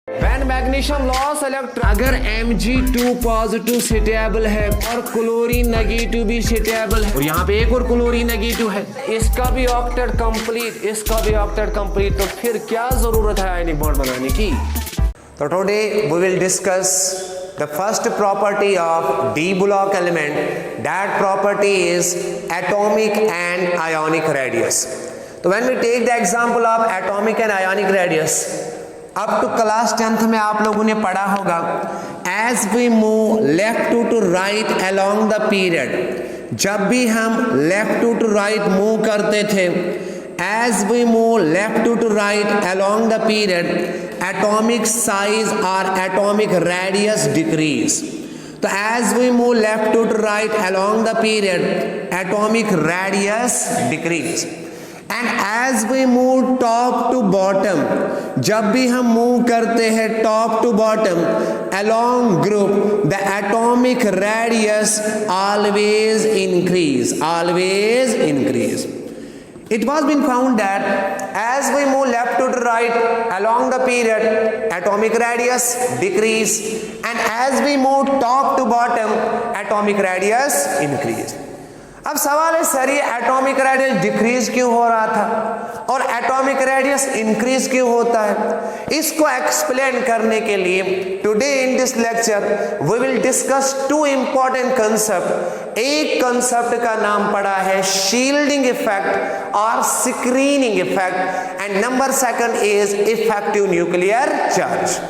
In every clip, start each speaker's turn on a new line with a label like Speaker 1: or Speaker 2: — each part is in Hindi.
Speaker 1: When magnesium loss electron, अगर Mg2 पॉजिटिव स्टेबल है और क्लोरीन नेगेटिव भी स्टेबल है और यहाँ पे एक और क्लोरीन नेगेटिव है, इसका भी ऑक्टेट कंप्लीट, इसका भी ऑक्टेट कंप्लीट, तो फिर क्या जरूरत है आयनिक बॉन्ड बनाने की।
Speaker 2: So today we will discuss the first property of D block element. That property is atomic and ionic radius. So when we take the example of atomic and ionic radius, up to class 10th में आप लोगों ने पढ़ा होगा, as we move left to right along the period, जब भी हम left to right move करते थे, as we move left to right along the period, atomic size or atomic radius decrease. तो as we move left to right along the period, atomic radius decrease. And as we move top to bottom, जब भी हम मूव करते हैं top to bottom along group, the atomic radius always increase, always increase. It was been found that as we move left to right along the period, atomic radius decrease, and as we move top to bottom, atomic radius increase. अब सवाल है सर ये एटॉमिक रेडियस डिक्रीज क्यों हो रहा था और एटॉमिक रेडियस इंक्रीज क्यों होता है, इसको एक्सप्लेन करने के लिए today in this lecture we will discuss two important concept. एक कंसेप्ट का नाम पड़ा है शील्डिंग इफेक्ट और screening effect, and number second is effective nuclear charge.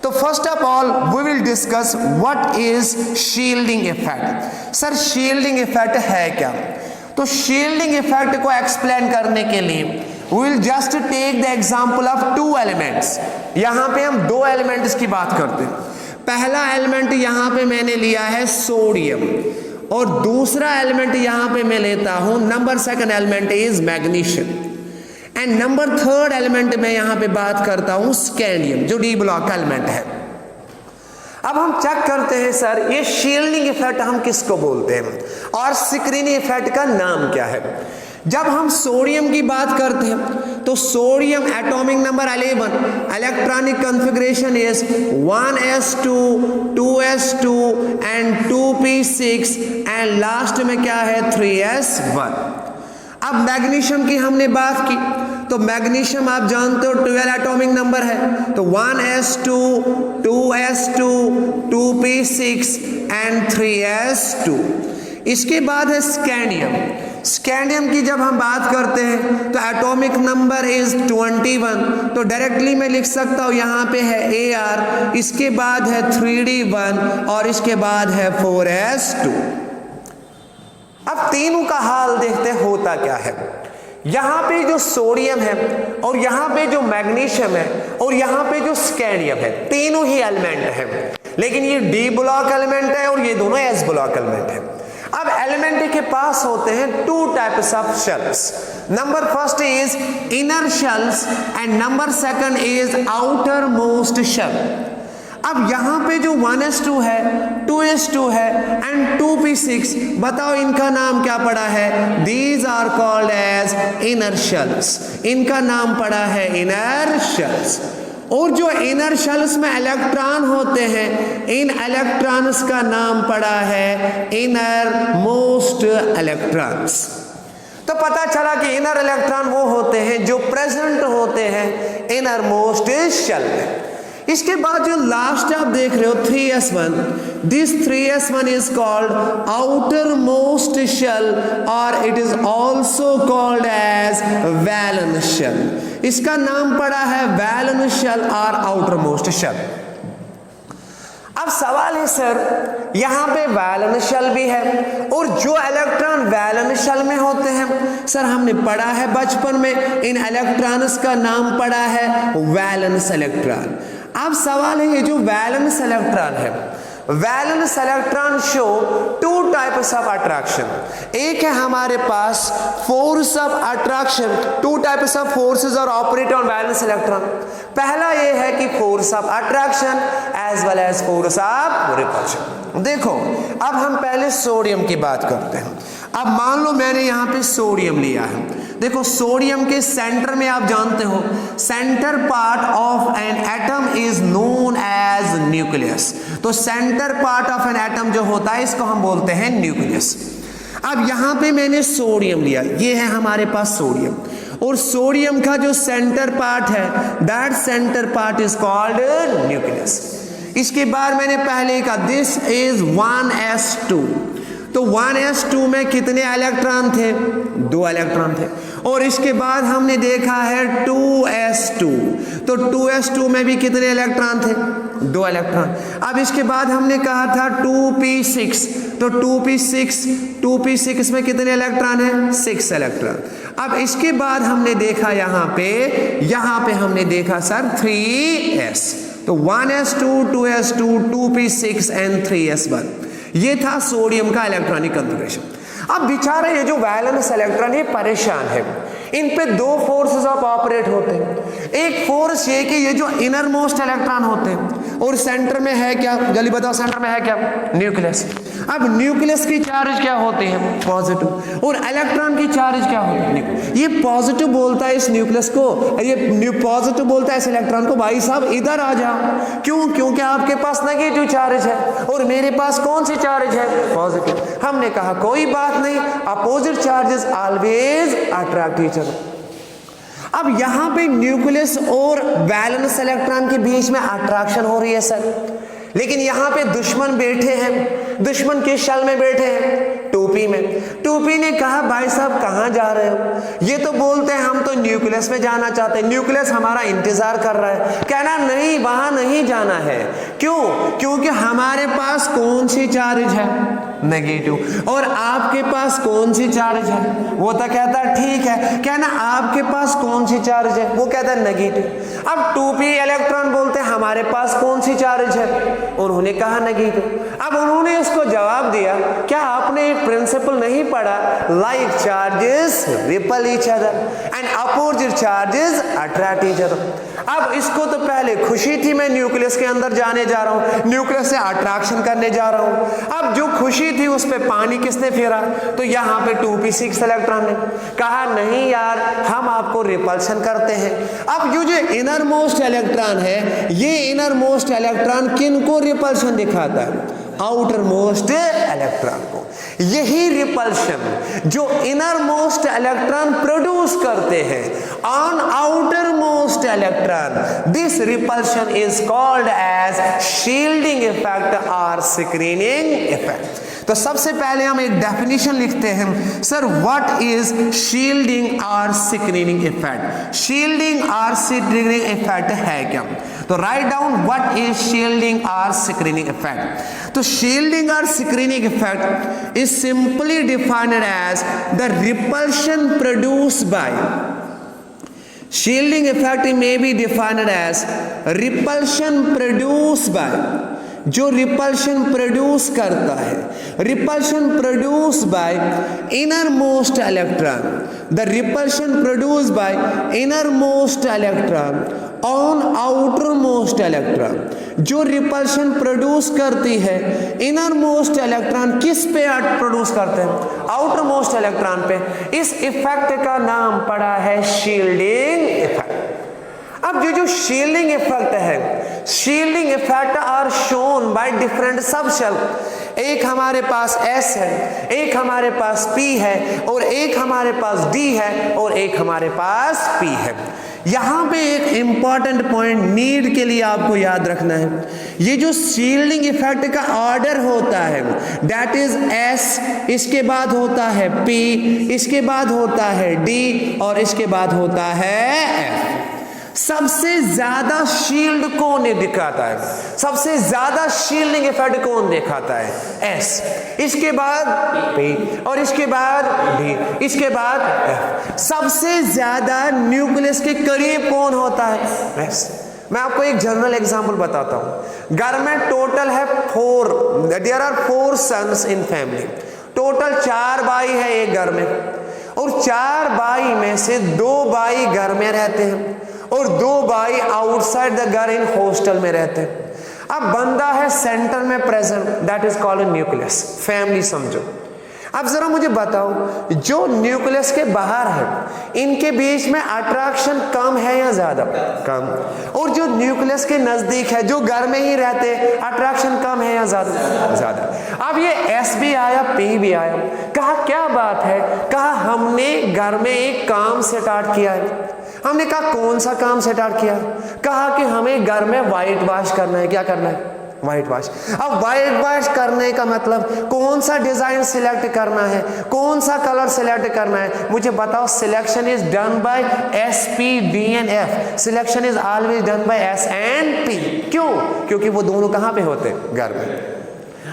Speaker 2: तो first of all we will discuss what is shielding effect. Sir shielding effect है क्या? तो शील्डिंग इफेक्ट को एक्सप्लेन करने के लिए we will just take the example of two elements. यहां पे हम दो एलिमेंट्स की बात करते हैं। पहला एलिमेंट यहां पे मैंने लिया है सोडियम और दूसरा एलिमेंट यहां पे मैं लेता हूं, number second element is magnesium, and number third element में यहां पे बात करता हूं स्कैंडियम, जो डी ब्लॉक एलिमेंट है। अब हम चेक करते हैं सर ये शील्डिंग इफेक्ट हम किसको बोलते हैं और स्क्रीनिंग इफेक्ट का नाम क्या है। जब हम सोडियम की बात करते हैं तो sodium atomic number 11, electronic configuration is 1s2 2s2 and 2p6 and last में क्या है 3s1। अब मैग्नीशियम की हमने बात की तो मैग्नीशियम आप जानते हो 12 एटॉमिक नंबर है, तो 1s2 2s2 2p6 and 3s2। इसके बाद है स्कैंडियम। स्कैंडियम की जब हम बात करते हैं तो एटॉमिक नंबर इज 21, तो डायरेक्टली मैं लिख सकता हूं यहां पे है Ar, इसके बाद है 3d1 और इसके बाद है 4s2। अब तीनों का हाल देखते होता क्या है। यहां पे जो सोडियम है और यहां पे जो मैग्नीशियम है और यहां पे जो स्कैंडियम है, तीनों ही एलिमेंट है, लेकिन ये डी ब्लॉक एलिमेंट है और ये दोनों एस ब्लॉक एलिमेंट है। अब एलिमेंट के पास होते हैं two types of shells. Number first is inner shells and number second is outer most shell. अब यहां पे जो 1s2 है 2s2 है एंड 2p6, बताओ इनका नाम क्या पड़ा है? These are called as inner shells. इनका नाम पड़ा है इनर शेल्स। और जो इनर शेल्स में इलेक्ट्रॉन होते हैं, इन इलेक्ट्रॉन्स का नाम पड़ा है इनर मोस्ट इलेक्ट्रॉन्स। तो पता चला कि इनर इलेक्ट्रॉन वो होते हैं जो प्रेजेंट होते हैं इनर मोस्ट शेल में। इसके बाद जो लास्ट आप देख रहे हो 3s1, this 3s1 is called outer most shell और it is also called as valence shell. इसका नाम पड़ा है वैलेंस शेल और आउटर मोस्ट शेल। अब सवाल है सर यहां पे वैलेंस शेल भी है और जो इलेक्ट्रॉन वैलेंस शेल में होते हैं, सर हमने पढ़ा है बचपन में इन इलेक्ट्रॉन्स का नाम पड़ा है वैलेंस इलेक्ट्रॉन। अब सवाल है ये जो वैलेंस इलेक्ट्रॉन है, valence electron show two types of attraction. एक है हमारे पास force of attraction, two types of forces और ऑपरेट ऑन वैलेंस इलेक्ट्रॉन। पहला ये है कि force of attraction as well as force of repulsion. देखो अब हम पहले सोडियम की बात करते हैं। अब मान लो मैंने यहां पे सोडियम लिया है देखो सोडियम के सेंटर में आप जानते हो centre part of an atom is known as nucleus. तो centre part of an atom जो होता है इसको हम बोलते हैं न्यूक्लियस। अब यहां पे मैंने सोडियम लिया, ये है हमारे पास सोडियम, और सोडियम का जो सेंटर पार्ट है that centre part is called nucleus. इसके बाद मैंने पहले कहा दिस इज 1s2। तो 1s2 में कितने इलेक्ट्रॉन थे? 2 इलेक्ट्रॉन थे। और इसके बाद हमने देखा है 2s2। तो 2s2 में भी कितने इलेक्ट्रॉन थे? 2 इलेक्ट्रॉन। अब इसके बाद हमने कहा था 2p6। तो 2p6 में कितने इलेक्ट्रॉन है? 6 इलेक्ट्रॉन। अब इसके बाद हमने देखा यहां पे हमने देखा सर 3s। तो 1s2, 2s2, 2p6 and 3s1। ये था सोडियम का इलेक्ट्रॉनिक कॉन्फ़िगरेशन। अब बेचारे ये जो वैलेंस इलेक्ट्रॉन ये परेशान है, इन पे 2 फोर्सेस ऑफ ऑपरेट होते हैं। एक फोर्स ये कि ये जो इनर मोस्ट इलेक्ट्रॉन होते हैं और सेंटर में है क्या? जल्दी बताओ, सेंटर में है क्या? न्यूक्लियस। अब न्यूक्लियस की चार्ज क्या होते हैं? पॉजिटिव। और इलेक्ट्रॉन की चार्ज क्या होती है? ये पॉजिटिव बोलता है इस न्यूक्लियस को, ये पॉजिटिव बोलता है इस इलेक्ट्रॉन को, भाई साहब इधर आ जाओ। क्यों? क्योंकि आपके पास नेगेटिव चार्ज है और मेरे पास कौन सी चार्ज है? पॉजिटिव। हमने कहा कोई बात नहीं, opposite charges always attract each other. अब यहां पे न्यूक्लियस और वैलेंस इलेक्ट्रॉन के बीच में अट्रैक्शन हो रही है सर, लेकिन यहां पे दुश्मन बैठे हैं। दुश्मन किस शल में बैठे हैं? 2p में। 2p ने कहा भाई साहब कहां जा रहे हो? ये तो बोलते हैं हम तो न्यूक्लियस में जाना चाहते हैं, न्यूक्लियस हमारा इंतजार कर रहा है। कहना नहीं, वहां नहीं जाना है। क्यों? क्योंकि हमारे पास कौन सी चार्ज है? नेगेटिव। और आपके पास कौन सी चार्ज है? वो तो कहता है ठीक है। कहना आपके पास कौन सी चार्ज है? वो कहता है नेगेटिव। अब 2p इलेक्ट्रॉन बोलते हैं हमारे पास कौन सी चार्ज है? उन्होंने कहा नेगेटिव। अब उन्होंने उसको जवाब दिया, क्या आपने एक प्रिंसिपल नहीं पढ़ा? Like charges ripple each other and opposite charges attract each other. अब इसको तो पहले खुशी थी मैं न्यूक्लियस के अंदर जाने जा रहा हूं, न्यूक्लियस से अट्रैक्शन करने जा रहा हूं। अब जो खुशी थी उस पे पानी किसने फेरा? तो यहां पे 2p6 इलेक्ट्रॉन ने कहा नहीं यार, हम आपको रिपल्शन करते हैं। अब ये जो इनर मोस्ट इलेक्ट्रॉन है, ये इनर मोस्ट इलेक्ट्रॉन किनको रिपल्शन दिखाता है? आउटर मोस्ट इलेक्ट्रॉन को। यही रिपल्शन जो इनर मोस्ट इलेक्ट्रॉन प्रोड्यूस करते हैं on outer most electron, this repulsion is called as shielding effect और स्क्रीनिंग इफेक्ट। तो सबसे पहले हम एक डेफिनेशन लिखते हैं सर, व्हाट इज शील्डिंग और स्क्रीनिंग इफेक्ट? शील्डिंग और स्क्रीनिंग इफेक्ट है क्या? तो write down what is shielding और स्क्रीनिंग इफेक्ट। तो शील्डिंग और screening effect is simply defined as the repulsion produced by, shielding effect may be defined as repulsion produced by, जो रिपल्शन प्रोड्यूस करता है, repulsion produce by inner most electron, the repulsion produce by inner most electron on outer most electron. जो रिपल्शन प्रोड्यूस करती है इनर मोस्ट इलेक्ट्रॉन किस पे प्रोड्यूस करते हैं? आउटर मोस्ट इलेक्ट्रॉन पे। इस इफेक्ट का नाम पड़ा है शील्डिंग इफेक्ट। अब जो शील्डिंग इफेक्ट है, shielding effect are shown by different subshell. एक हमारे पास S है, एक हमारे पास P है, और एक हमारे पास D है, और एक हमारे पास P है। यहां पे एक इंपॉर्टेंट पॉइंट नीड के लिए आपको याद रखना है, ये जो शील्डिंग इफेक्ट का ऑर्डर होता है दैट इज S, इसके बाद होता है P, इसके बाद होता है D, और इसके बाद होता है F। सबसे ज्यादा शील्ड कौन दिखाता है? सबसे ज्यादा शील्डिंग इफेक्ट कौन दिखाता है? S, इसके बाद P, और इसके बाद D, इसके बाद F। सबसे ज्यादा न्यूक्लियस के करीब कौन होता है? S। मैं आपको एक जनरल एग्जांपल बताता हूं। घर में टोटल है 4, there are 4 sons in family. Total 4 भाई है एक घर में, और 4 भाई में से 2 भाई घर में रहते हैं और 2 भाई आउटसाइड द घर इन हॉस्टल में रहते हैं। अब बंदा है सेंटर में present, that is called nucleus, family समझो। अब जरा मुझे बताओ, जो न्यूक्लियस के बाहर है इनके बीच में अट्रैक्शन कम है या ज्यादा? कम। और जो न्यूक्लियस के नजदीक है, जो घर में ही रहते, अट्रैक्शन कम है या ज्यादा? ज्यादा। अब ये S भी आया, P भी आया, कहा क्या बात है? कहा हमने घर में एक काम स्टार्ट किया है। हमने कहा कौन सा काम स्टार्ट किया? कहा कि हमें घर में व्हाइट वॉश करना है। क्या करना है? White wash. अब व्हाइट वॉश करने का मतलब कौन सा डिजाइन सिलेक्ट करना है, कौन सा कलर सिलेक्ट करना है? मुझे बताओ। Selection is done by S, P, D and F। Selection is always done by S and P। क्यों? क्योंकि वो दोनों कहां पे होते हैं? घर में।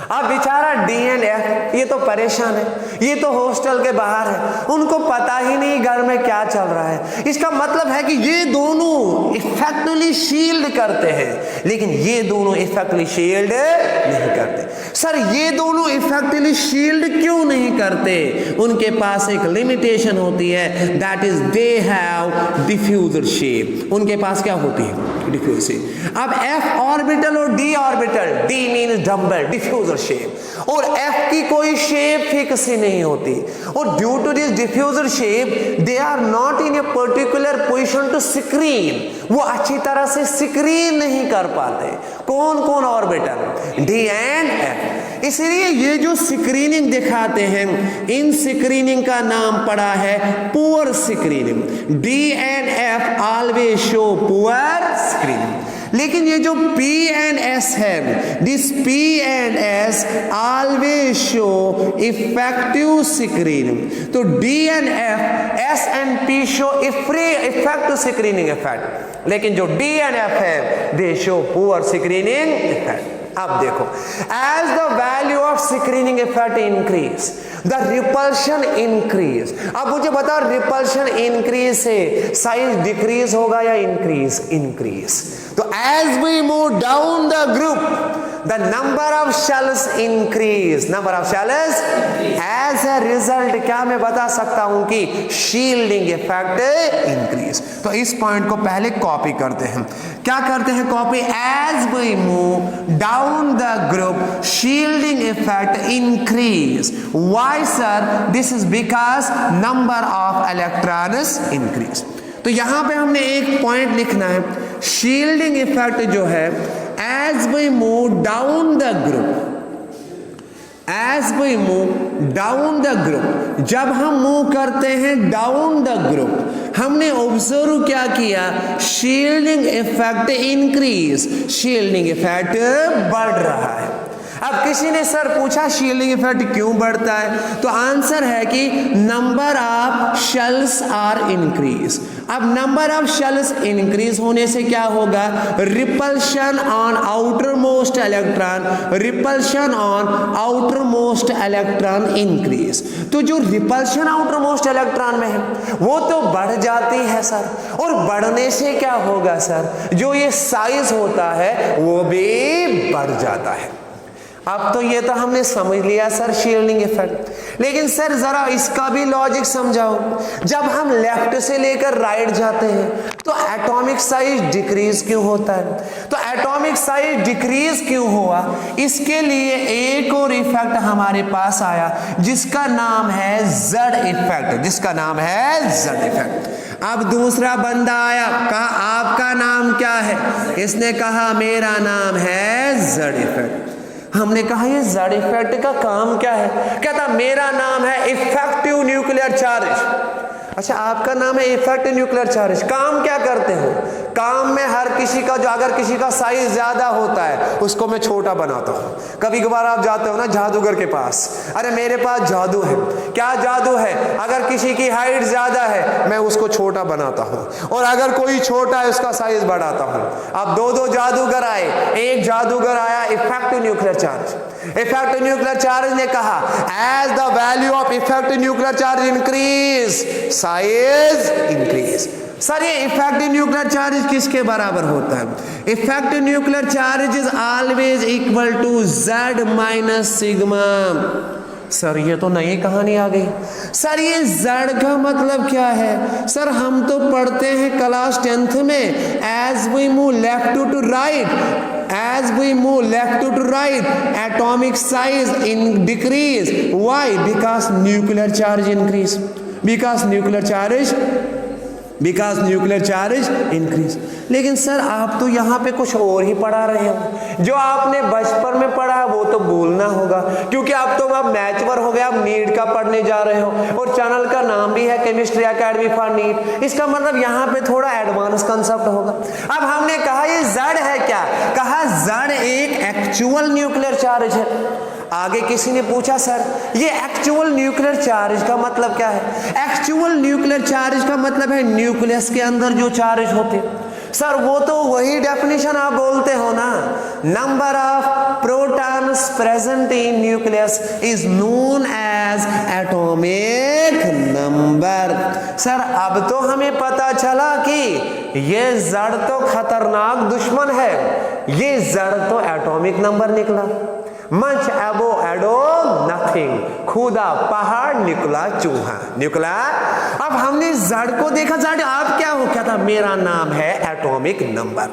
Speaker 2: अब बेचारा D and F ये तो परेशान है, ये तो हॉस्टल के बाहर है, उनको पता ही नहीं घर में क्या चल रहा है। इसका मतलब है कि ये दोनों इफेक्टिवली शील्ड करते हैं, लेकिन ये दोनों इफेक्टिवली शील्ड नहीं करते। सर ये दोनों इफेक्टिवली शील्ड क्यों नहीं करते? उनके पास एक लिमिटेशन होती है, that is they have diffuser shape. उनके पास क्या होती है? Diffuser shape. अब F ऑर्बिटल और D orbital, D means dumbbell, diffuser shape, और F की कोई शेप फिक्स ही नहीं होती। और due to this diffuser shape they are not in a particular position to screen. वो अच्छी तरह से स्क्रीन नहीं कर पाते। कौन कौन ऑर्बिटल? D and F। इसलिए ये जो स्क्रीनिंग दिखाते हैं, इन स्क्रीनिंग का नाम पड़ा है poor screening. D and F always show poor screening. लेकिन ये जो P and S है, this P and S always show effective screening. तो D and F, S and P show effective screening effect, लेकिन जो D and F है दे शो पुअर स्क्रीनिंग इफेक्ट। अब देखो, as the value of screening effect increase, the repulsion increase। अब मुझे बताओ, repulsion increase से size decrease होगा या increase? Increase। तो as we move down the group, the number of shells increase। number of shells as a result क्या मैं बता सकता हूं कि shielding effect increase। तो इस पॉइंट को पहले कॉपी करते हैं। क्या करते हैं copy? as we move down the group, shielding effect increase। why sir? this is because number of electrons increase। तो यहां पे हमने एक पॉइंट लिखना है, शील्डिंग इफेक्ट जो है as we move down the group, as we move down the group, जब हम मूव करते हैं डाउन द ग्रुप, हमने ऑब्जर्व क्या किया? Shielding effect increase, shielding effect बढ़ रहा है। अब किसी ने सर पूछा शील्डिंग इफेक्ट क्यों बढ़ता है? तो आंसर है कि number of shells are increase. अब नंबर ऑफ शेल्स इंक्रीज होने से क्या होगा? Repulsion on outer most electron, repulsion on outer most electron increase. तो जो रिपल्शन आउटर मोस्ट इलेक्ट्रॉन में है वो तो बढ़ जाती है सर, और बढ़ने से क्या होगा सर? जो ये साइज होता है वो भी बढ़ जाता है। अब तो ये तो हमने समझ लिया सर शील्डिंग इफेक्ट, लेकिन सर जरा इसका भी लॉजिक समझाओ। जब हम लेफ्ट से लेकर राइट जाते हैं तो एटॉमिक साइज डिक्रीज क्यों होता है? तो एटॉमिक साइज डिक्रीज क्यों हुआ? इसके लिए एक और इफेक्ट हमारे पास आया जिसका नाम है Z इफेक्ट, जिसका नाम है Z इफेक्ट। अब दूसरा बंदा आया, कहा आपका नाम क्या है? इसने कहा मेरा नाम है Z इफेक्ट। हमने कहा ये Z इफेक्ट का काम क्या है? कहता मेरा नाम है इफेक्टिव न्यूक्लियर चार्ज। अच्छा, आपका नाम है इफेक्टिव न्यूक्लियर चार्ज, काम क्या करते हो? काम में हर किसी का जो, अगर किसी का साइज ज्यादा होता है उसको मैं छोटा बनाता हूँ। कभी कभार आप जाते हो ना जादूगर के पास, अरे मेरे पास जादू है। क्या जादू है? अगर किसी की हाइट ज्यादा है मैं उसको छोटा बनाता हूँ, और अगर कोई छोटा है उसका साइज बढ़ाता हूँ। अब दो जादूगर आए, एक जादूगर आया effective nuclear charge. Effective nuclear charge ने कहा as the value of effective nuclear charge increase, size increase. Sir ये इफेक्टिव न्यूक्लियर चार्ज किसके बराबर होता है? Effective nuclear charge is always equal to Z minus sigma. Sir ये तो नई कहानी आ गई। सर ये Z का मतलब क्या है? सर हम तो पढ़ते हैं क्लास 10th में, as we move left to right, as we move left to right, atomic size decrease. Why? Because nuclear charge increase. Because nuclear charge increase. लेकिन सर आप तो यहाँ पे कुछ और ही पढ़ा रहे हो। जो आपने बचपन में पढ़ा है वो तो भूलना होगा, क्योंकि आप तो अब मैच्योर हो गए, आप नीट का पढ़ने जा रहे हो और चैनल का नाम भी है केमिस्ट्री एकेडमी फॉर नीट। इसका मतलब यहाँ पे थोड़ा एडवांस कंसेप्ट होगा। अब हमने कहा ये Z है क्या? कहा Z एक एक्चुअल न्यूक्लियर चार्ज है। आगे किसी ने पूछा सर ये एक्चुअल न्यूक्लियर चार्ज का मतलब क्या है? एक्चुअल न्यूक्लियर चार्ज का मतलब है न्यूक्लियस के अंदर जो चार्ज होते हैं। सर वो तो वही डेफिनेशन आप बोलते हो ना, number of protons present in nucleus is known as atomic number. Sir अब तो हमें पता चला कि ये Z तो खतरनाक दुश्मन है, ये Z तो एटॉमिक नंबर निकला। मच एबो एडो नथिंग, खुदा पहाड़ निकला चूहा निकला। अब हमने Z को देखा, Z आप क्या हो? क्या था? मेरा नाम है एटॉमिक नंबर।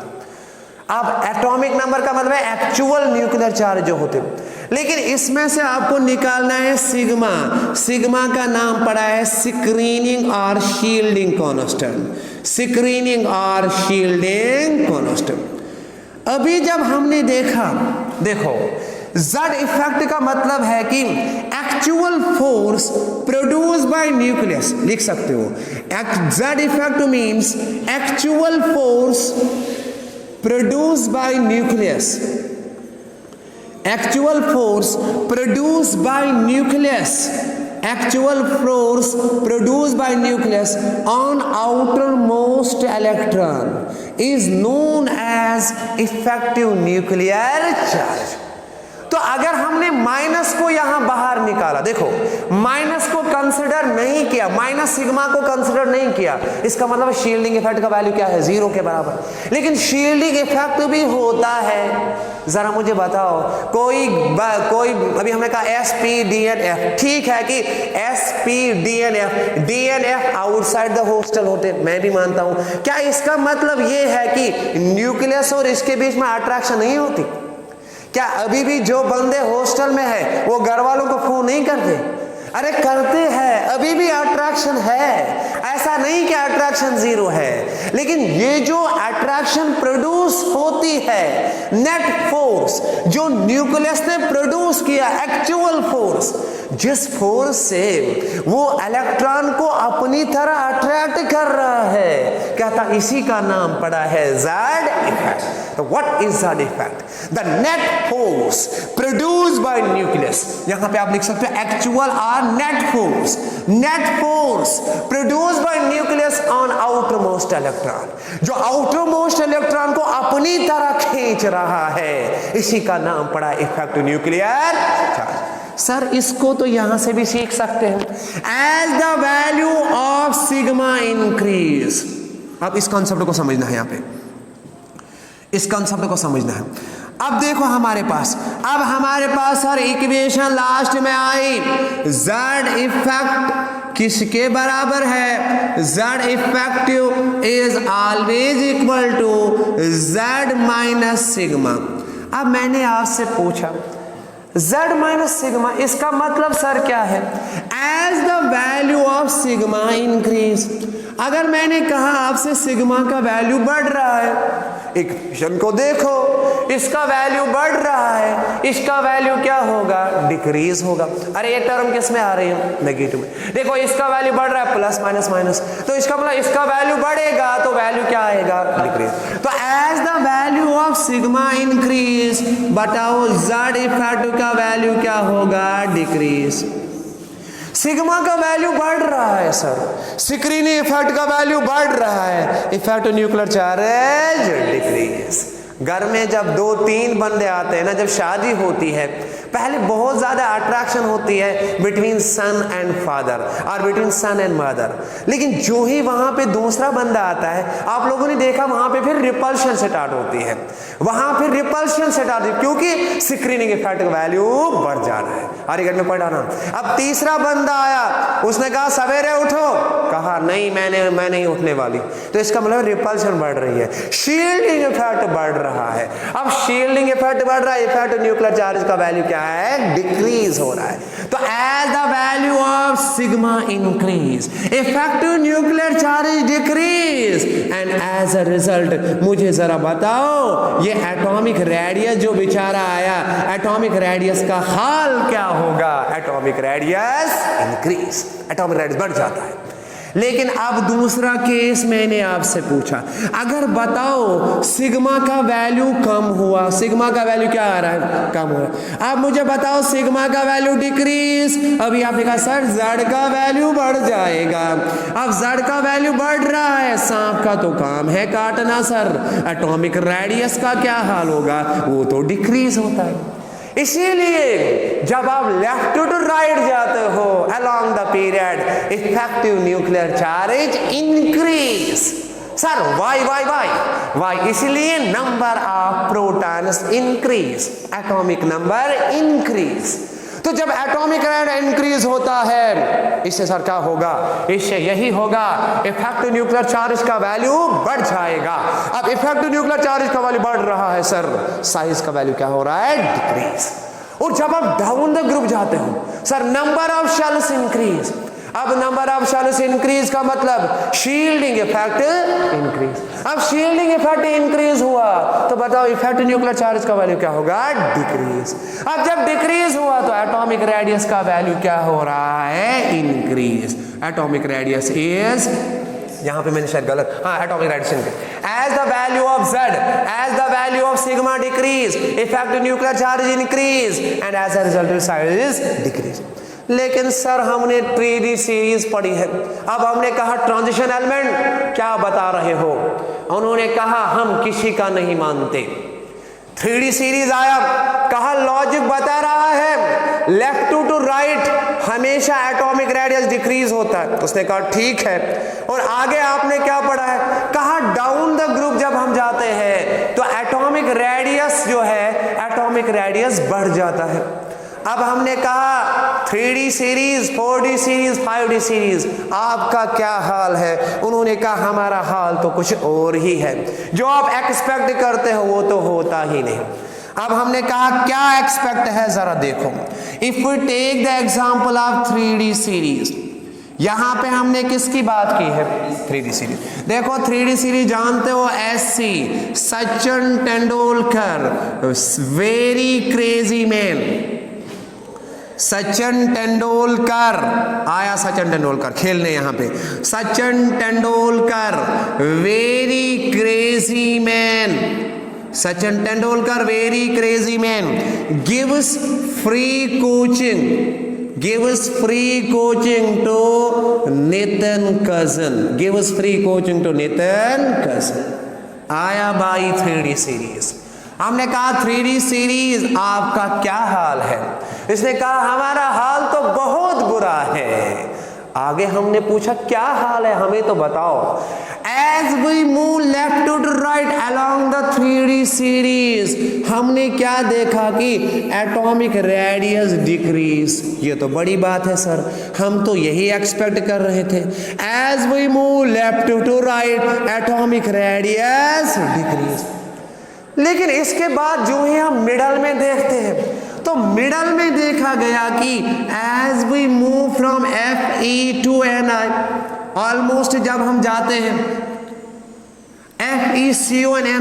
Speaker 2: अब एटॉमिक नंबर का मतलब है एक्चुअल न्यूक्लियर चार्ज जो होते हैं। लेकिन इसमें से आपको निकालना है सिग्मा। सिग्मा का नाम पड़ा है स्क्रीनिंग और शील्डिंग कांस्टेंट, स्क्रीनिंग और शील्डिंग कांस्टेंट। अभी जब हमने देखा, देखो Z इफेक्ट का मतलब है कि actual force produce by nucleus, लिख सकते हो। Z effect means actual force produce by nucleus, actual force produce by nucleus, actual force produced by nucleus on outermost electron is known as effective nuclear charge। तो अगर हमने माइनस को यहां बाहर निकाला, देखो माइनस को कंसिडर नहीं किया, माइनस सिग्मा को कंसिडर नहीं किया, इसका मतलब शील्डिंग इफेक्ट का वैल्यू क्या है? 0 के बराबर। लेकिन शील्डिंग इफेक्ट भी होता है, जरा मुझे बताओ, कोई अभी हमने कहा SPDNF, ठीक है कि SPDNF, DNF outside the hostel होते, मैं भी मानता हूं। क्या इसका मतलब ये है कि न्यूक्लियस और इसके बीच में अट्रैक्शन नहीं होती? क्या अभी भी जो बंदे हॉस्टल में है वो घर वालों को फोन नहीं करते? अरे करते हैं, अभी भी अट्रैक्शन है, ऐसा नहीं कि अट्रैक्शन 0 है। लेकिन ये जो अट्रैक्शन प्रोड्यूस होती है, नेट फोर्स जो न्यूक्लियस ने प्रोड्यूस किया, एक्चुअल फोर्स, जिस फोर्स से वो इलेक्ट्रॉन को अपनी तरह अट्रैक्ट कर रहा है, कहता इसी का नाम पड़ा है Z इफेक्ट। तो what is Z effect? The net force produced by nucleus, यहां पे आप लिख सकते हैं एक्चुअल और net force, net force produced by nucleus on outermost electron, जो आउटरमोस्ट इलेक्ट्रॉन को अपनी तरह खींच रहा है, इसी का नाम पड़ा इफेक्टिव न्यूक्लियर चार्ज। सर इसको तो यहां से भी सीख सकते हैं, as the value of sigma increase. अब इस कॉन्सेप्ट को समझना है, यहां पे इस कॉन्सेप्ट को समझना है। अब देखो हमारे पास, अब हमारे पास सर इक्वेशन लास्ट में आई, Z इफेक्ट किसके बराबर है? Z effective is always equal to Z minus sigma. अब मैंने आपसे पूछा Z माइनस सिग्मा, इसका मतलब सर क्या है? As the value of sigma increase. अगर मैंने कहा आपसे सिग्मा का वैल्यू बढ़ रहा है, इक्वेशन को देखो, इसका वैल्यू बढ़ रहा है, इसका वैल्यू क्या होगा? डिक्रीज होगा। अरे ये टर्म किस में आ रही है? नेगेटिव में। देखो इसका वैल्यू बढ़ रहा है, प्लस माइनस माइनस, तो इसका मतलब इसका वैल्यू बढ़ेगा तो वैल्यू क्या आएगा? डिक्रीज। तो as the value of sigma increase, बताओ Z इफेक्ट का वैल्यू क्या होगा? डिक्रीज। सिग्मा का वैल्यू बढ़ रहा है सर, स्क्रीनिंग इफेक्ट का वैल्यू बढ़ रहा है, इफेक्ट न्यूक्लियर चार्ज डिक्रीज। घर में जब 2-3 बंदे आते हैं ना, जब शादी होती है, पहले बहुत ज्यादा अट्रैक्शन होती है बिटवीन सन एंड फादर और बिटवीन सन एंड मदर, लेकिन जो ही वहां पे दूसरा बंदा आता है, आप लोगों ने देखा वहां पे फिर रिपल्शन स्टार्ट होती है, वहां फिर रिपल्शन स्टार्ट होती है, क्योंकि स्क्रीनिंग इफेक्ट का वैल्यू बढ़ जा रहा है। अरे घर में पढ़ा ना। अब तीसरा बंदा आया, उसने कहा सवेरे उठो, कहा नहीं मैं नहीं उठने वाली, तो इसका मतलब रिपल्शन बढ़ रही है, शील्डिंग इफेक्ट बढ़ रहा है। अब शील्डिंग इफेक्ट बढ़ रहा है, इफेक्ट न्यूक्लियर चार्ज का वैल्यू क्या है, डिक्रीज हो रहा है। तो as the value of sigma increase, effective nuclear charge decrease, and as a result मुझे जरा बताओ ये एटॉमिक रेडियस जो बेचारा आया, एटॉमिक रेडियस का हाल क्या होगा? Atomic radius increase, atomic radius बढ़ जाता है। लेकिन अब दूसरा केस मैंने आपसे पूछा, अगर बताओ सिग्मा का वैल्यू कम हुआ, सिग्मा का वैल्यू क्या आ रहा है, कम हुआ। अब मुझे बताओ सिग्मा का वैल्यू डिक्रीज, अभी आपने कहा सर जेड का वैल्यू बढ़ जाएगा। अब जेड का वैल्यू बढ़ रहा है, सांप का तो काम है काटना सर, एटॉमिक रेडियस का क्या हाल होगा, वो तो डिक्रीज होता है। इसीलिए जब आप लेफ्ट टू राइट जाते हो along the period, effective nuclear charge increase. Sir why, इसलिए number of protons increase, atomic number increase. तो जब एटॉमिक नंबर इंक्रीज होता है, इससे सर क्या होगा, इससे यही होगा इफेक्टिव न्यूक्लियर चार्ज का वैल्यू बढ़ जाएगा। अब इफेक्टिव न्यूक्लियर चार्ज का वैल्यू बढ़ रहा है सर, साइज का वैल्यू क्या हो रहा है, डिक्रीज। और जब आप डाउन द ग्रुप जाते हो sir, number of shells increase. अब नंबर ऑफ शेल्स इंक्रीज का मतलब शील्डिंग इफेक्ट इंक्रीज। अब शील्डिंग इफेक्ट इंक्रीज हुआ तो बताओ इफेक्टिव न्यूक्लियर चार्ज का वैल्यू क्या होगा, डिक्रीज। अब जब डिक्रीज हुआ तो एटॉमिक रेडियस का वैल्यू क्या हो रहा है, इंक्रीज। एटॉमिक रेडियस इज, यहां पे मैंने शायद गलत, हाँ atomic radius as the value of Z, as the value of sigma decrease, effective nuclear charge increase, and as a result size decrease. लेकिन सर हमने 3D सीरीज पढ़ी है, अब हमने कहा ट्रांजिशन एलिमेंट क्या बता रहे हो, उन्होंने कहा हम किसी का नहीं मानते। 3D सीरीज आया, कहा लॉजिक बता रहा है लेफ्ट टू राइट हमेशा एटॉमिक रेडियस डिक्रीज होता है, उसने कहा ठीक है। और आगे आपने क्या पढ़ा है, कहा डाउन द ग्रुप जब हम जाते हैं तो एटॉमिक रेडियस जो है, एटॉमिक रेडियस बढ़ जाता है। अब हमने कहा 3D series, 4D series, 5D series, आपका क्या हाल है? उन्होंने कहा हमारा हाल तो कुछ और ही है, जो आप एक्सपेक्ट करते हो वो तो होता ही नहीं। अब हमने कहा क्या एक्सपेक्ट है, जरा देखो। If we take the example of 3D series, यहां पे हमने किसकी बात की है, 3D सीरीज। देखो 3D सीरीज जानते हो, SC Sachin Tendulkar, very crazy man, Sachin Tendulkar आया, सचिन तेंदुलकर खेलने यहां पे, Sachin Tendulkar very crazy man, Sachin Tendulkar very crazy man gives free coaching, gives free coaching to Nathan Cousin, gives free coaching to Nathan Cousin, आया बाई 3D सीरीज। हमने कहा 3D सीरीज आपका क्या हाल है, इसने कहा हमारा हाल तो बहुत बुरा है। आगे हमने पूछा क्या हाल है हमें तो बताओ। As we move left to right along the 3D series, हमने क्या देखा कि एटॉमिक रेडियस डिक्रीज। ये तो बड़ी बात है सर, हम तो यही एक्सपेक्ट कर रहे थे। As we move left to right, atomic radius decrease. लेकिन इसके बाद जो ही हम मिडल में देखते हैं तो मिडल में देखा गया कि as we move from Fe to Ni, almost जब हम जाते हैं FeCO Ni,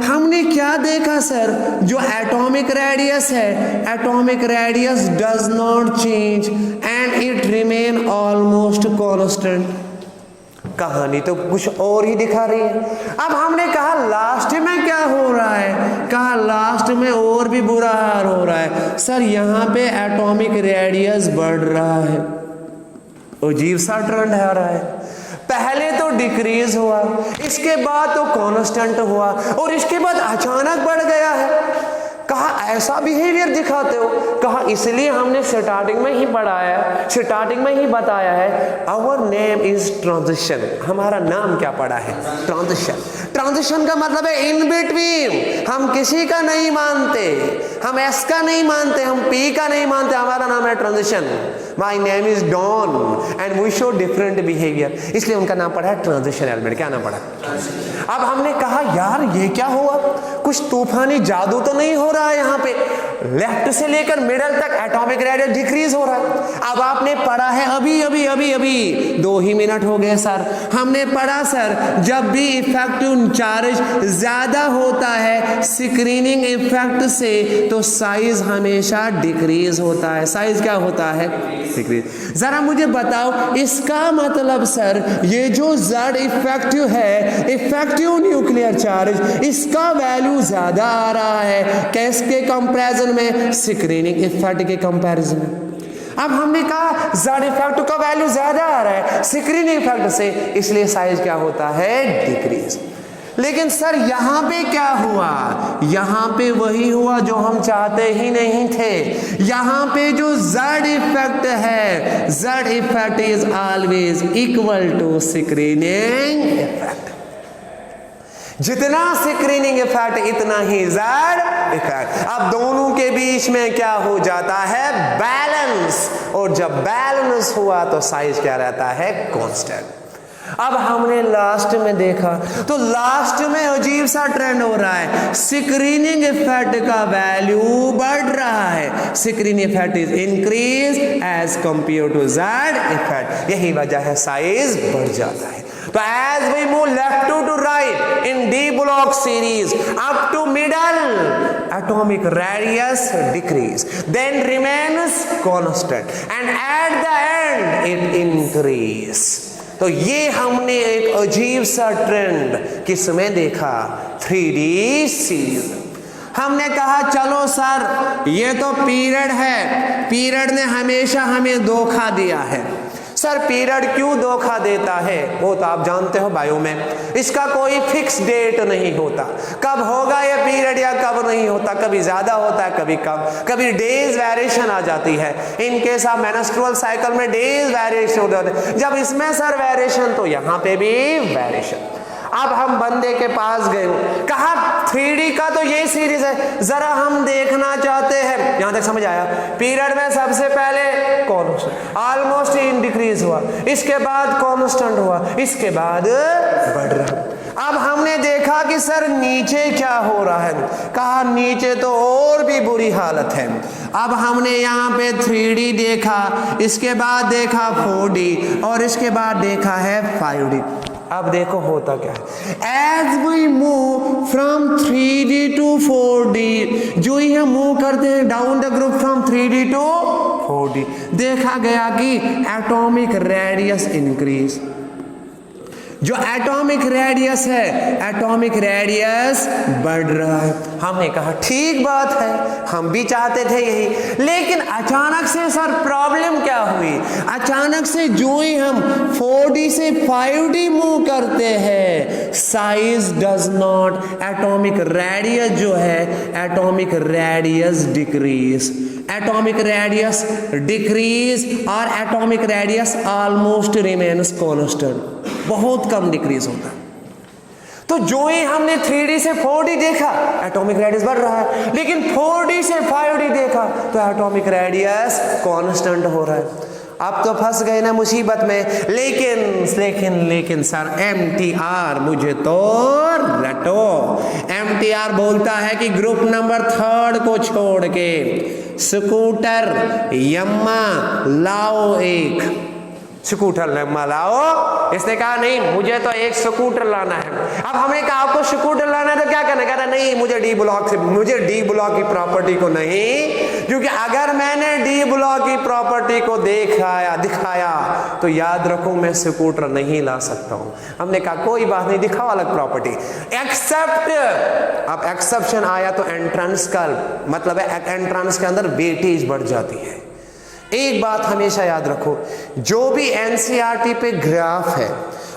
Speaker 2: हमने क्या देखा सर, जो एटॉमिक रेडियस है, atomic radius does not change and it remain almost constant. कहानी तो कुछ और ही दिखा रही है। अब हमने कहा लास्ट में क्या हो रहा है, कहा लास्ट में और भी बुरा हाल हो रहा है सर, यहाँ पे एटॉमिक रेडियस बढ़ रहा है, अजीब सा ट्रेंड आ रहा है। पहले तो डिक्रीज हुआ, इसके बाद तो कांस्टेंट हुआ और इसके बाद अचानक बढ़ गया है। कहा ऐसा बिहेवियर दिखाते हो, कहा इसलिए हमने स्टार्टिंग में ही पढ़ाया, स्टार्टिंग में ही बताया है, आवर नेम इज ट्रांजिशन, हमारा नाम क्या पड़ा है, ट्रांजिशन। ट्रांजिशन का मतलब है इन बिटवीन, हम किसी का नहीं मानते, हम एस का नहीं मानते, हम पी का नहीं मानते, हमारा नाम है transition. My name is Don and we show different behaviour, इसलिए उनका नाम पड़ा है ट्रांजिशन एलिमेंट। क्या नाम पड़ा? अब हमने कहा यार ये क्या हुआ, कुछ तूफानी जादू तो नहीं हो रहा है, यहाँ पे लेफ्ट से लेकर मिडल तक एटॉमिक रेडियस डिक्रीज हो रहा है। अब आपने पढ़ा है अभी अभी अभी अभी 2 ही मिनट हो गए सर, हमने पढ़ा सर जब भी इफेक्टिव चार्ज ज्यादा होता है स्क्रीनिंग इफेक्ट से तो साइज हमेशा डिक्रीज होता है। साइज क्या होता है? डिक्रीज। जरा मुझे बताओ इसका मतलब सर ये जो Z इफेक्टिव है, इफेक्टिव न्यूक्लियर चार्ज, इसका वैल्यू ज्यादा आ रहा है किसके कंपैरिजन में? स्क्रीनिंग इफेक्ट के कंपैरिजन में। अब हमने कहा Z इफेक्ट का वैल्यू ज्यादा आ रहा है स्क्रीनिंग इफेक्ट से, इसलिए साइज क्या होता है? डिक्रीज। लेकिन सर यहां पे क्या हुआ? यहां पे वही हुआ जो हम चाहते ही नहीं थे। यहां पे जो Z इफेक्ट है, Z effect is always equal to screening effect. जितना स्क्रीनिंग इफेक्ट इतना ही Z इफेक्ट। अब दोनों के बीच में क्या हो जाता है? बैलेंस। और जब बैलेंस हुआ तो साइज क्या रहता है? कांस्टेंट। अब हमने लास्ट में देखा तो लास्ट में अजीब सा ट्रेंड हो रहा है, स्क्रीनिंग इफेक्ट का वैल्यू बढ़ रहा है, screening effect is increase as compare to Z effect. यही वजह है साइज बढ़ जाता है। तो as we move left to right in D block series up to middle, atomic radius decrease then remains constant and at the end it increase। तो ये हमने एक अजीब सा ट्रेंड किसमें देखा? 3D series. हमने कहा चलो सर ये तो पीरियड है, पीरियड ने हमेशा हमें धोखा दिया है। सर पीरियड क्यों धोखा देता है? वो तो आप जानते हो बायो में, इसका कोई फिक्स डेट नहीं होता, कब होगा ये पीरियड या कब नहीं होता, कभी ज्यादा होता है कभी कम, कभी डेज वेरिएशन आ जाती है। In case of menstrual cycle में डेज वेरिएशन होते हैं, जब इसमें सर वेरिएशन तो यहाँ पे भी वेरिएशन। अब हम बंदे के पास गए, कहा 3D का तो ये सीरीज है, जरा हम देखना चाहते हैं। यहां तक समझ आया? पीरियड में सबसे पहले कांस्टेंट ऑलमोस्ट इन डिक्रीज हुआ, इसके बाद कांस्टेंट हुआ, इसके बाद बढ़ रहा। अब हमने देखा कि सर नीचे क्या हो रहा है, कहा नीचे तो और भी बुरी हालत है। अब हमने यहाँ पे 3D देखा, इसके बाद देखा 4D और इसके बाद देखा है 5D। अब देखो होता क्या है, as we move from 3D to 4D, जो ही हम मूव करते हैं down the group from 3D to 4D, देखा गया कि एटॉमिक रेडियस इंक्रीज। जो एटॉमिक रेडियस है, एटॉमिक रेडियस बढ़ रहा है। हमने कहा ठीक बात है, हम भी चाहते थे यही, लेकिन अचानक से सर प्रॉब्लम क्या हुई? अचानक से जो ही हम 4D से 5D मूव करते हैं, size does not, atomic radius जो है, atomic radius decrease, atomic radius decrease और atomic radius almost remains constant, बहुत कम डिक्रीज होता है। तो जो ही हमने 3D से 4D देखा एटॉमिक रेडियस बढ़ रहा है, लेकिन 4D से 5D देखा तो एटॉमिक रेडियस कांस्टेंट हो रहा है। अब तो फंस गए ना मुसीबत में। लेकिन सर MTR मुझे तो रटो। MTR बोलता है कि ग्रुप नंबर 3 को छोड़ के स्कूटर यम्मा लाओ, एक स्कूटर यम्मा लाओ। इसने कहा नहीं मुझे तो एक स्कूटर लाना है। अब हमने कहा आपको स्कूटर लाना है तो क्या करना? कहता नहीं मुझे डी ब्लॉक की प्रॉपर्टी को नहीं, क्योंकि अगर मैंने डी ब्लॉक की प्रॉपर्टी को दिखाया तो याद रखो मैं स्कूटर नहीं ला सकता हूं। हमने कहा कोई बात नहीं, दिखाओ अलग प्रॉपर्टी, एक्सेप्ट। अब एक्सेप्शन आया तो एंट्रेंस का मतलब है एंट्रेंस के अंदर वेटेज बढ़ जाती है। एक बात हमेशा याद रखो, जो भी NCERT पे ग्राफ है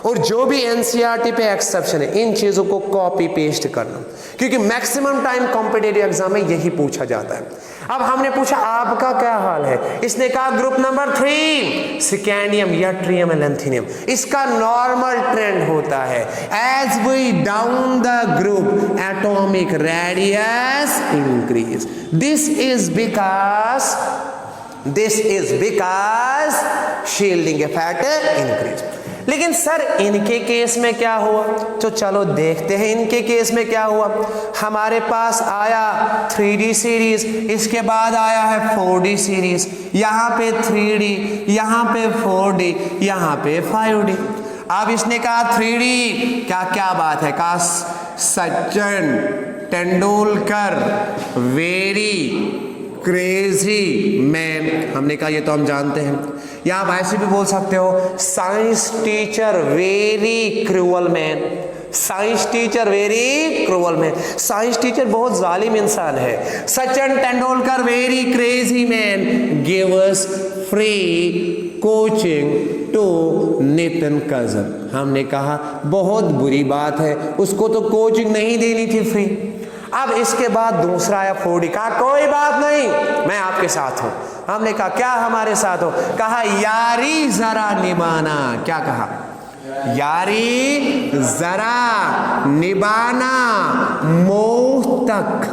Speaker 2: और जो भी एनसीईआरटी पे एक्सेप्शन है इन चीजों को कॉपी पेस्ट करना, क्योंकि मैक्सिमम टाइम कॉम्पिटिटिव एग्जाम में यही पूछा जाता है। अब हमने पूछा आपका क्या हाल है, इसने कहा group number 3 scandium yttrium lanthanum, इसका नॉर्मल ट्रेंड होता है as we down the group atomic radius increase. This is because shielding effect increase. लेकिन सर इनके केस में क्या हुआ, तो चलो देखते हैं इनके केस में क्या हुआ। हमारे पास आया 3D सीरीज, इसके बाद आया है 4D सीरीज, यहाँ पे 3D, यहाँ पे 4D, यहाँ पे 5D। अब इसने कहा 3D, क्या बात है, कहा Sachin Tendulkar very crazy man. हमने कहा ये तो हम जानते हैं, या आप ऐसे भी बोल सकते हो science teacher very cruel man. Science teacher very cruel man, science teacher बहुत जालिम इंसान है। Sachin Tendulkar very crazy man give us free coaching to Nitin cousin. हमने कहा बहुत बुरी बात है, उसको तो कोचिंग नहीं देनी थी फ्री। अब इसके बाद दूसरा आया 4D, कहा कोई बात नहीं मैं आपके साथ हूं। हमने कहा क्या हमारे साथ हो, कहा यारी जरा निभाना। क्या कहा, यारी जरा निभाना मोह तक।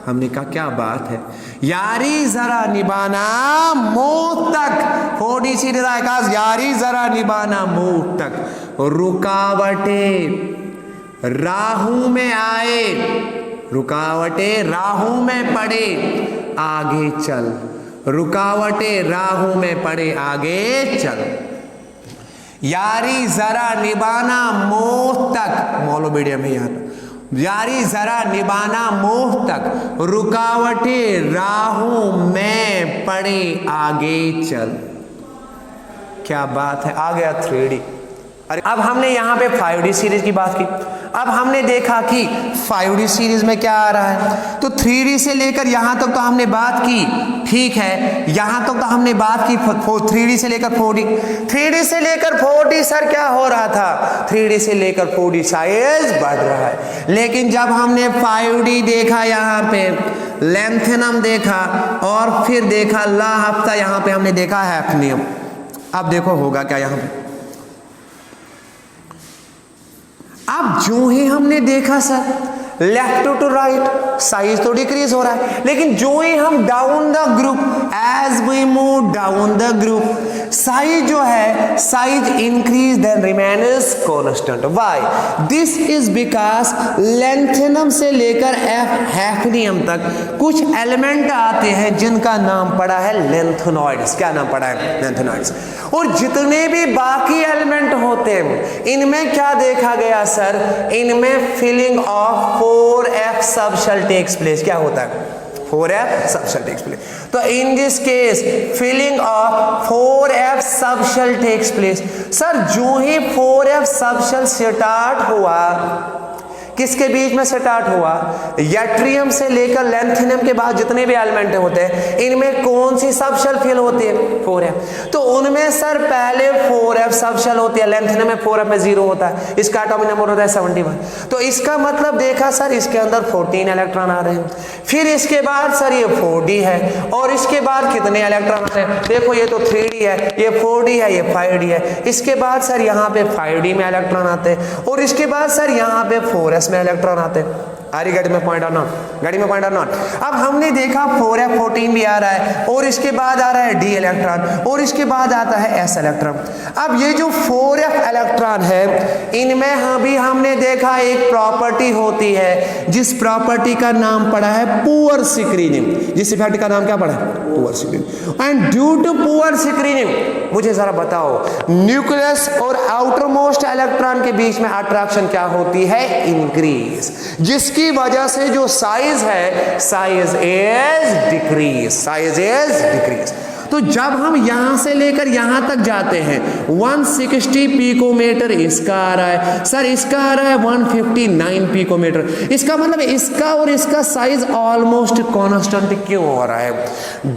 Speaker 2: हमने कहा क्या बात है, यारी जरा निभाना मोह तक। 4D सीरीज आया, कहा यारी जरा निभाना मोह तक। रुकावटें राहों में आए, रुकावटें राहों में पड़े आगे चल, रुकावटें राहों में पड़े आगे चल। यारी जरा निभाना मोह तक, मौलो मीडियम है यार, यारी जरा निभाना मोह तक, रुकावटें राहों में पड़े आगे चल। क्या बात है, आ गया 3D। अब हमने यहाँ पे 5D सीरीज की बात की। अब हमने देखा कि 5D सीरीज में क्या आ रहा है, तो 3D से लेकर यहाँ तक तो हमने बात की, ठीक है, यहाँ तक तो हमने बात की 3D से लेकर 4D। 3D से लेकर 4D सर क्या हो रहा था, 3D से लेकर 4D साइज बढ़ रहा है। लेकिन जब हमने 5D देखा, यहाँ पे लैंथेनम देखा और फिर देखा ला हफ्ता, यहाँ पे हमने देखा हैफनियम। अब देखो होगा क्या यहाँ पे। अब जो ही हमने देखा sir left to right size तो डिक्रीज हो रहा है, लेकिन जो ही हम down the group, as we move down the group, size जो है size increase then remains constant. Why, this is because lanthanum से लेकर हैफनियम तक कुछ एलिमेंट आते हैं जिनका नाम पड़ा है लैंथेनॉइड्स। क्या नाम पड़ा है, लैंथेनॉइड्स। और जितने भी बाकी एलिमेंट होते हैं इनमें क्या देखा गया सर, इनमें filling of 4f subshell takes place. क्या होता है, 4f सबशेल टेक्स प्लेस। तो in this case filling of 4f subshell takes place. Sir जो ही 4f सबशेल स्टार्ट हुआ, किसके बीच में स्टार्ट हुआ, यट्रियम से लेकर लैंथेनियम के बाद जितने भी एलिमेंट होते हैं इनमें कौन सी सबशेल फिल होती है, 4f। तो उनमें सर पहले 4f सबशेल होती है, लैंथेनियम में 4f में 0 होता है, इसका एटॉमिक नंबर होता है 71। तो इसका मतलब देखा सर इसके अंदर 14 इलेक्ट्रॉन आ रहे हैं। फिर इसके बाद सर ये 4D है, और इसके बाद कितने इलेक्ट्रॉन आते हैं, देखो ये तो 3D है, ये 4D है, ये 5D है। इसके बाद सर यहाँ पे 5D में इलेक्ट्रॉन आते हैं, और इसके बाद सर यहाँ पे 4s में इलेक्ट्रॉन आते हैं। आ रही गाड़ी में पॉइंट और नॉट, गाड़ी में पॉइंट और नॉट। अब हमने देखा 4f14 भी आ रहा है, और इसके बाद आ रहा है d इलेक्ट्रॉन, और इसके बाद आता है s इलेक्ट्रॉन। अब ये जो 4f इलेक्ट्रॉन है इनमें हमने देखा एक प्रॉपर्टी होती है जिस प्रॉपर्टी का नाम पड़ा है पुअर स्क्रीनिंग। जिस इफेक्ट का नाम क्या पड़ा है, poor screening. And due to poor screening, मुझे जरा बताओ, न्यूक्लियस और आउटर मोस्ट इलेक्ट्रॉन के बीच में अट्रैक्शन क्या होती है, इंक्रीज, जिसकी वजह से जो साइज है size is decrease, size is decrease.
Speaker 1: तो जब हम यहां से लेकर यहां तक जाते हैं 160 पिकोमीटर इसका आ रहा है सर, इसका आ रहा है 159 पिकोमीटर। इसका मतलब इसका और इसका साइज ऑलमोस्ट कांस्टेंट क्यों हो रहा है?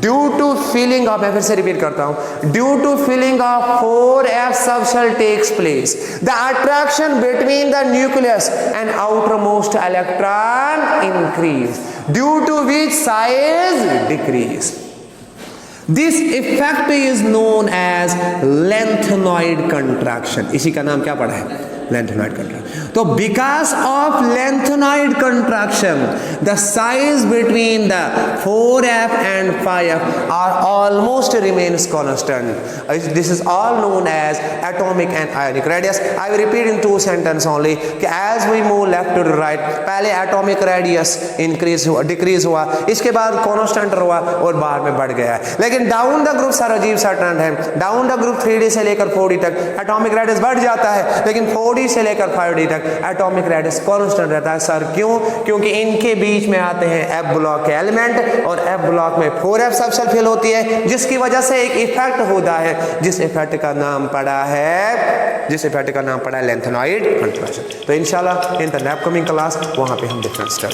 Speaker 1: ड्यू टू फिलिंग ऑफ, मैं फिर से रिपीट करता हूं, due to filling of 4f subshell takes place, the attraction between the nucleus and outermost electron increase, due to which size decrease. This effect is known as lengthenoid contraction। इसी का नाम क्या पड़ा है? lengthenoid contraction। तो because of lengthenoid contraction, the size between the 4f and 5f are almost remains constant. This is all known as atomic and ionic radius। I will repeat in 2 sentences only कि as we move left to the right, पहले atomic radius increase हुआ, decrease हुआ, इसके बाद constant हुआ और बाद में बढ़ गया है। लेकिन डाउन द ग्रुप सर अजीब सा ट्रेंड है। डाउन द ग्रुप 3d से लेकर 4d तक एटॉमिक रेडियस बढ़ जाता है, लेकिन 4d से लेकर 5d तक एटॉमिक रेडियस कांस्टेंट रहता है। सर क्यों? क्योंकि इनके बीच में आते हैं f ब्लॉक के एलिमेंट और f ब्लॉक में 4f सबशेल फिल होती है, जिसकी वजह से एक इफेक्ट होता है, जिस इफेक्ट का नाम पड़ा है लेंथेनॉइड कंट्रैक्शन। तो इंशाल्लाह इन द अपकमिंग क्लास वहां पे हम डिफरेंस स्टडी